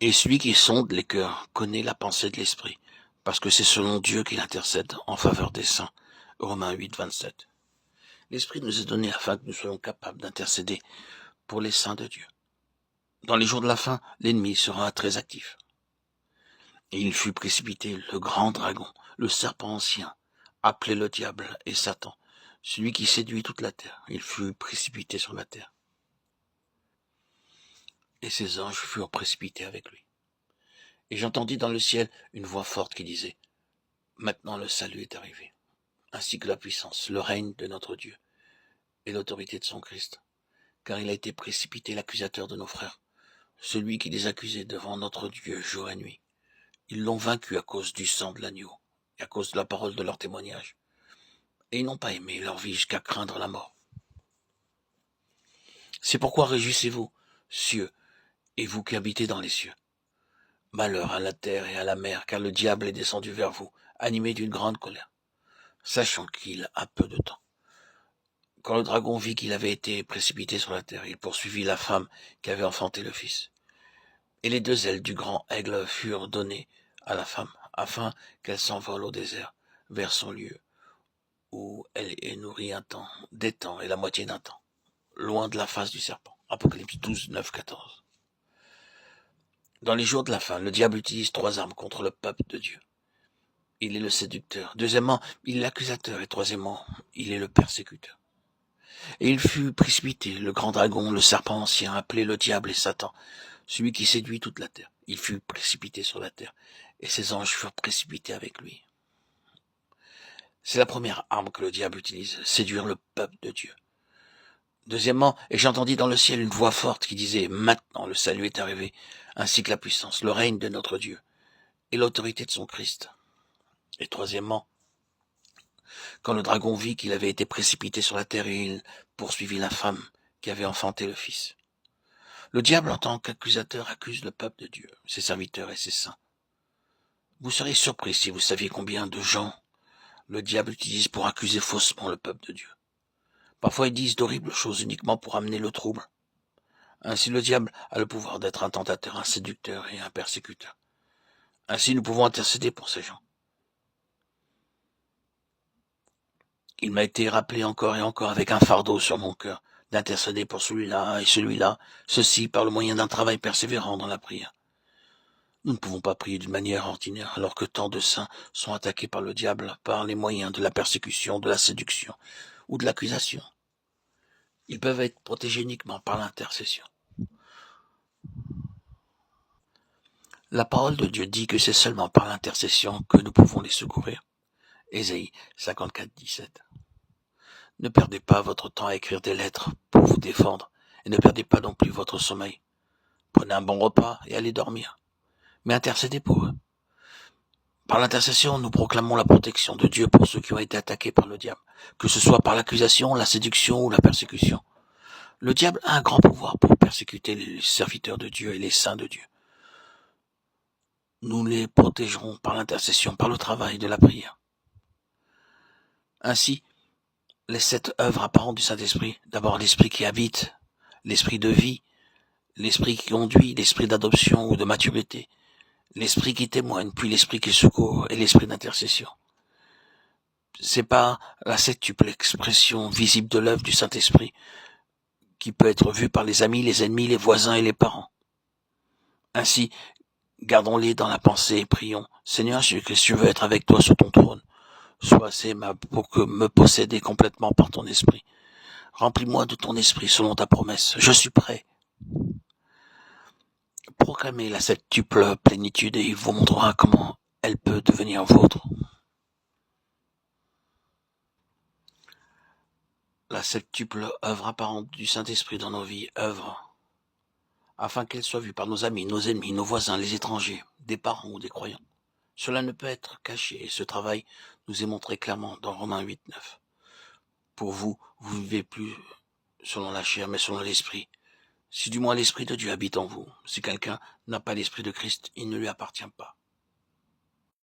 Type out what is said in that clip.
Et celui qui sonde les cœurs connaît la pensée de l'Esprit, parce que c'est selon Dieu qu'il intercède en faveur des saints. Romains 8, 27. L'Esprit nous est donné afin que nous soyons capables d'intercéder pour les saints de Dieu. Dans les jours de la fin, l'ennemi sera très actif. Et il fut précipité, le grand dragon, le serpent ancien, appelé le diable et Satan, celui qui séduit toute la terre. Il fut précipité sur la terre. Et ses anges furent précipités avec lui. Et j'entendis dans le ciel une voix forte qui disait, « Maintenant le salut est arrivé, ainsi que la puissance, le règne de notre Dieu et l'autorité de son Christ, car il a été précipité l'accusateur de nos frères, celui qui les accusait devant notre Dieu jour et nuit. Ils l'ont vaincu à cause du sang de l'agneau et à cause de la parole de leur témoignage. Et ils n'ont pas aimé leur vie jusqu'à craindre la mort. C'est pourquoi réjouissez-vous, cieux, et vous qui habitez dans les cieux. Malheur à la terre et à la mer, car le diable est descendu vers vous, animé d'une grande colère, sachant qu'il a peu de temps. Quand le dragon vit qu'il avait été précipité sur la terre, il poursuivit la femme qui avait enfanté le fils. Et les deux ailes du grand aigle furent données à la femme, afin qu'elle s'envole au désert, vers son lieu, où elle est nourrie un temps, des temps et la moitié d'un temps, loin de la face du serpent. Apocalypse 12, 9, 14. Dans les jours de la fin, le diable utilise trois armes contre le peuple de Dieu. Il est le séducteur. Deuxièmement, il est l'accusateur. Et troisièmement, il est le persécuteur. Et il fut précipité, le grand dragon, le serpent ancien, appelé le diable et Satan, celui qui séduit toute la terre. Il fut précipité sur la terre, et ses anges furent précipités avec lui. C'est la première arme que le diable utilise, séduire le peuple de Dieu. Deuxièmement, et j'entendis dans le ciel une voix forte qui disait, « Maintenant le salut est arrivé, ainsi que la puissance, le règne de notre Dieu, et l'autorité de son Christ. » Et troisièmement, quand le dragon vit qu'il avait été précipité sur la terre, il poursuivit la femme qui avait enfanté le fils. Le diable, en tant qu'accusateur, accuse le peuple de Dieu, ses serviteurs et ses saints. Vous seriez surpris si vous saviez combien de gens le diable utilise pour accuser faussement le peuple de Dieu. Parfois ils disent d'horribles choses uniquement pour amener le trouble. Ainsi le diable a le pouvoir d'être un tentateur, un séducteur et un persécuteur. Ainsi nous pouvons intercéder pour ces gens. Il m'a été rappelé encore et encore avec un fardeau sur mon cœur d'intercéder pour celui-là et celui-là, ceci par le moyen d'un travail persévérant dans la prière. Nous ne pouvons pas prier d'une manière ordinaire alors que tant de saints sont attaqués par le diable par les moyens de la persécution, de la séduction ou de l'accusation. Ils peuvent être protégés uniquement par l'intercession. La parole de Dieu dit que c'est seulement par l'intercession que nous pouvons les secourir. Ésaïe 54, 17. Ne perdez pas votre temps à écrire des lettres pour vous défendre et ne perdez pas non plus votre sommeil. Prenez un bon repas et allez dormir. Mais intercédez pour eux. Par l'intercession, nous proclamons la protection de Dieu pour ceux qui ont été attaqués par le diable, que ce soit par l'accusation, la séduction ou la persécution. Le diable a un grand pouvoir pour persécuter les serviteurs de Dieu et les saints de Dieu. Nous les protégerons par l'intercession, par le travail de la prière. Ainsi, les 7 œuvres apparentes du Saint-Esprit, d'abord l'Esprit qui habite, l'Esprit de vie, l'Esprit qui conduit, l'Esprit d'adoption ou de maturité, l'Esprit qui témoigne, puis l'Esprit qui secourt et l'Esprit d'intercession. C'est pas la septuple expression visible de l'œuvre du Saint-Esprit qui peut être vue par les amis, les ennemis, les voisins et les parents. Ainsi, gardons-les dans la pensée et prions. Seigneur Jésus-Christ, je veux être avec toi sur ton trône. Sois assez aimable pour que me posséder complètement par ton esprit. Remplis-moi de ton esprit selon ta promesse. Je suis prêt. Proclamez la septuple plénitude et il vous montrera comment elle peut devenir vôtre. La septuple œuvre apparente du Saint-Esprit dans nos vies, œuvre, afin qu'elle soit vue par nos amis, nos ennemis, nos voisins, les étrangers, des parents ou des croyants. Cela ne peut être caché et ce travail nous est montré clairement dans Romains 8, 9. Pour vous, vous ne vivez plus selon la chair, mais selon l'Esprit. Si du moins l'Esprit de Dieu habite en vous, si quelqu'un n'a pas l'Esprit de Christ, il ne lui appartient pas.